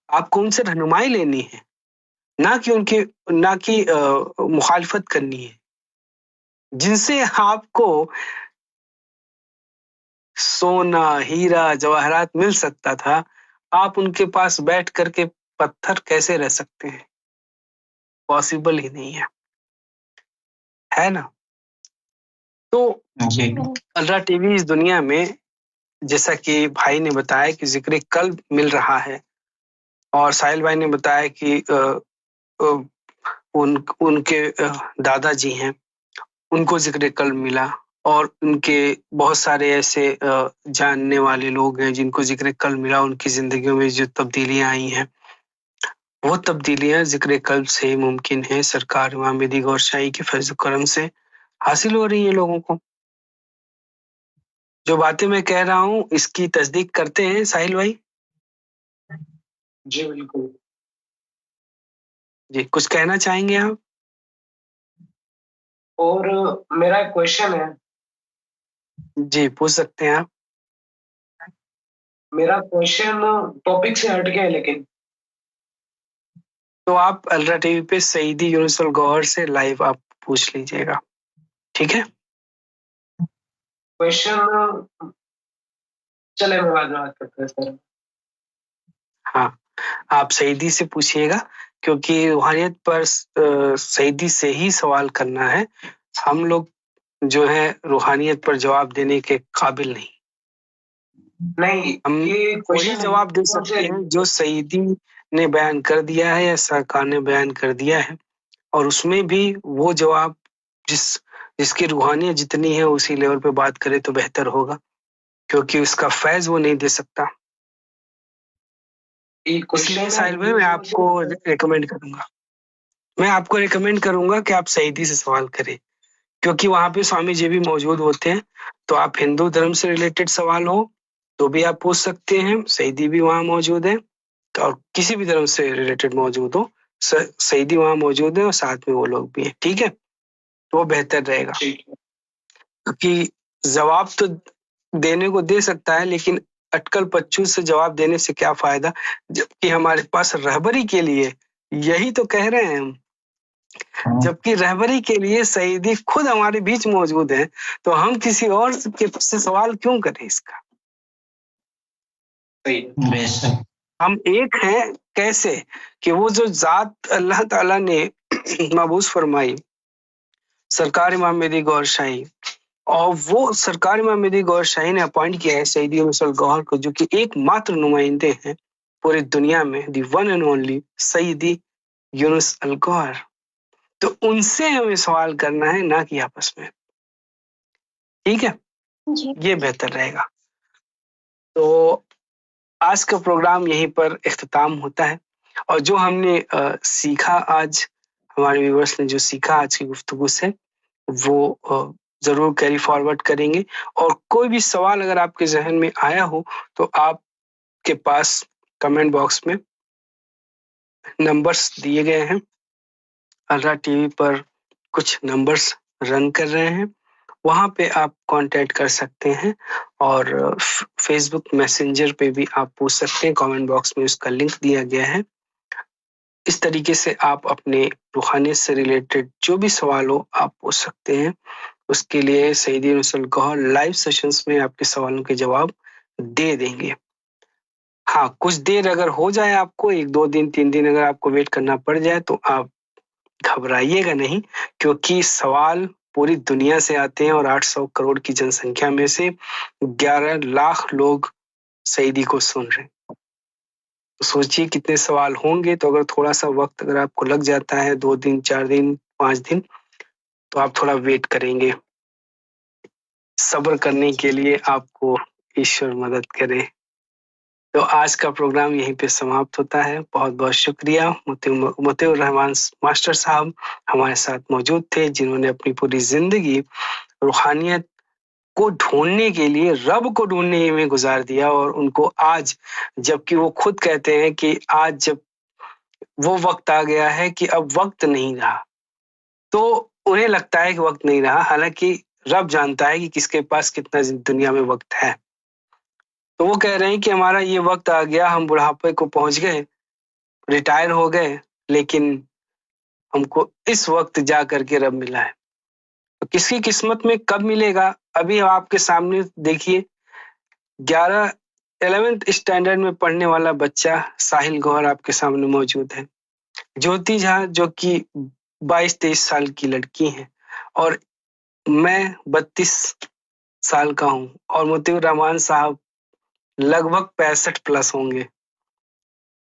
आपको उनसे रहनुमाई लेनी है, ना कि मुखालफत करनी है। जिनसे आपको सोना हीरा जवाहरात मिल सकता था, आप उनके पास बैठ करके पत्थर कैसे रह सकते हैं? पॉसिबल ही नहीं है ना? तो जी अल्लाह टीवी इस दुनिया में, जैसा कि भाई ने बताया कि जिक्र कल्ब मिल रहा है, और साहिल भाई ने बताया कि उनके दादाजी हैं, उनको जिक्र कल्ब मिला, और उनके बहुत सारे ऐसे जानने वाले लोग हैं जिनको जिक्र कल्ब मिला, उनकी जिंदगियों में जो तब्दीलियां आई हैं वो तब्दीलियां जिक्र कल्ब से मुमकिन है, सरकार इमाम मेहदी गौहर शाही के फैज़ करम से हासिल हो रही है लोगों को। जो बातें मैं कह रहा हूँ इसकी तस्दीक करते हैं साहिल भाई? जी बिल्कुल। जी, कुछ कहना चाहेंगे आप? और मेरा एक क्वेश्चन है। जी, पूछ सकते हैं आप। मेरा क्वेश्चन टॉपिक से हट गया है, लेकिन तो आप अल्ट्रा टीवी पे सईदी यूनुस अल गौहर से लाइव आप पूछ लीजिएगा, ठीक है? क्वेश्चन चले मैं बाद में बात करते हैं सर। हाँ, आप सईदी से पूछिएगा, क्योंकि रूहानियत पर सईदी से ही सवाल करना है। हम लोग जो है रूहानियत पर जवाब देने के काबिल नहीं। हम ये वही क्वेश्चन जवाब दे सकते हैं जो सईदी ने बयान कर दिया है या सरकार ने बयान कर दिया है, और उसमें भी वो जवाब जिसकी रूहानियत जितनी है उसी लेवल पे बात करे तो बेहतर होगा, क्योंकि उसका फैज वो नहीं दे सकता। इसलिए साहिल भाई मैं आपको रिकमेंड करूंगा कि आप सईदी से सवाल करें, क्योंकि वहां पे स्वामी जी भी मौजूद होते हैं। तो आप हिंदू धर्म से रिलेटेड सवाल हो तो भी आप पूछ सकते हैं, सईदी भी वहां मौजूद है। और किसी भी धर्म से रिलेटेड मौजूद हो, सईदी वहां मौजूद है और साथ में वो लोग भी हैं, ठीक है? तो वो बेहतर रहेगा, क्योंकि जवाब तो देने को दे सकता है, लेकिन अटकल पच्चू से जवाब देने से क्या फायदा, जबकि हमारे पास रहबरी के लिए यही तो कह रहे हैं हम। जबकि रहबरी के लिए सईदी खुद हमारे बीच मौजूद है, तो हम किसी और से सवाल क्यों करें इसका? बेशक हम एक हैं कैसे कि वो जो जात अल्लाह ताला ने मबूस फरमाई सरकार इमाम मेहदी गौहर शाही, और वो सरकार इमाम मेहदी गौहर शाही ने अपॉइंट किया है सईदी यूनुस अल गौहर को, जो कि एकमात्र नुमाइंदे हैं पूरी दुनिया में, the one and only Saeedi Yunus Al Gohar. तो उनसे हमें सवाल करना है, ना कि आपस में, ठीक है? जी ये बेहतर रहेगा। तो आज का प्रोग्राम यहीं पर इख्तिताम होता है, और जो हमने सीखा आज, हमारे व्यूअर्स ने जो सीखा आज की गुफ्तगू से, वो जरूर कैरी फॉरवर्ड करेंगे। और कोई भी सवाल अगर आपके जहन में आया हो तो आपके पास कमेंट बॉक्स में नंबर्स दिए गए हैं। अल्ट्रा टीवी पर कुछ नंबर्स रन कर रहे हैं, वहां पे आप कांटेक्ट कर सकते हैं, और फेसबुक मैसेंजर पे भी आप पूछ सकते हैं, कमेंट बॉक्स में उसका लिंक दिया गया है। इस तरीके से आप अपने रूहानियत से रिलेटेड जो भी सवाल हो आप पूछ सकते हैं। उसके लिए सईदी यूनुस अल गौहर लाइव सेशंस में आपके सवालों के जवाब दे देंगे। हाँ, कुछ देर अगर हो जाए, आपको 1-2 दिन 3 दिन अगर आपको वेट करना पड़ जाए, तो आप घबराइएगा नहीं, क्योंकि सवाल पूरी दुनिया से आते हैं, और 800 करोड़ की जनसंख्या में से 11 लाख लोग सईदी को सुन रहे हैं। तो सोचिए कितने सवाल होंगे। तो अगर थोड़ा सा वक्त अगर आपको लग जाता है, 2 दिन 4 दिन 5 दिन, तो आप थोड़ा वेट करेंगे। सब्र करने के लिए आपको ईश्वर मदद करे। तो आज का प्रोग्राम यहीं पे समाप्त होता है। बहुत बहुत शुक्रिया। मोतीउर रहमान मास्टर साहब हमारे साथ मौजूद थे, जिन्होंने अपनी पूरी जिंदगी रूहानियत को ढूंढने के लिए, रब को ढूंढने में गुजार दिया। और उनको आज, जबकि वो खुद कहते हैं कि आज जब वो वक्त आ गया है कि अब वक्त नहीं रहा, तो उन्हें लगता है कि वक्त नहीं रहा, हालांकि रब जानता है कि किसके पास कितना दुनिया में वक्त है। तो वो कह रहे हैं कि हमारा ये वक्त आ गया, हम बुढ़ापे को पहुंच गए, रिटायर हो गए, लेकिन हमको इस वक्त जा करके रब मिला है। तो किसकी किस्मत में कब मिलेगा, अभी आपके सामने देखिए। 11th स्टैंडर्ड में पढ़ने वाला बच्चा साहिल गौहर आपके सामने मौजूद है। ज्योति झा जो कि 22-23 साल की लड़की है, और मैं 32 साल का हूं, और मोतीउर रहमान साहब लगभग 65 प्लस होंगे।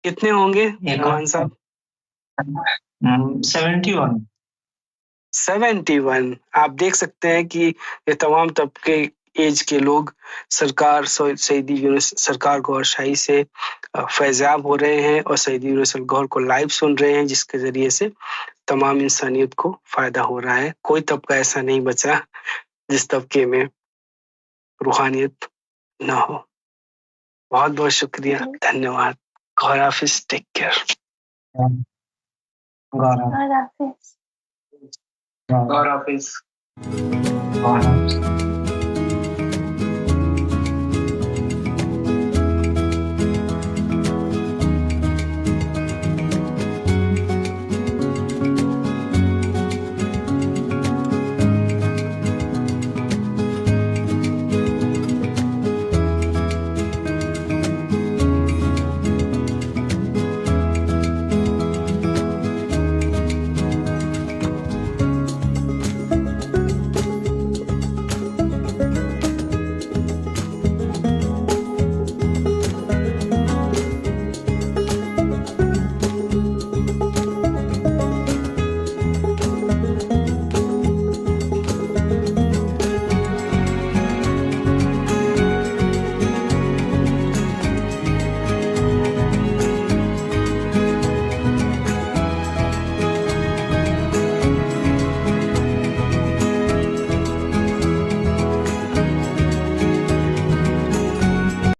कितने होंगे रहमान साहब? 71। 71। आप देख सकते हैं कि ये तमाम तबके एज के लोग सरकार सईदी यूनुस सरकार गौहर शाही से फैजाब हो रहे हैं और सईदी यूनुस गौहर को लाइव सुन रहे हैं, जिसके जरिए से तमाम इंसानियत को फायदा हो रहा है। कोई तबका ऐसा नहीं बचा जिस तबके में रूहानियत ना हो। बहुत बहुत शुक्रिया, धन्यवाद। गौर हाफिज, टेक केयर। गौर हाफिज। गौर हाफिज। गौर हाफिज।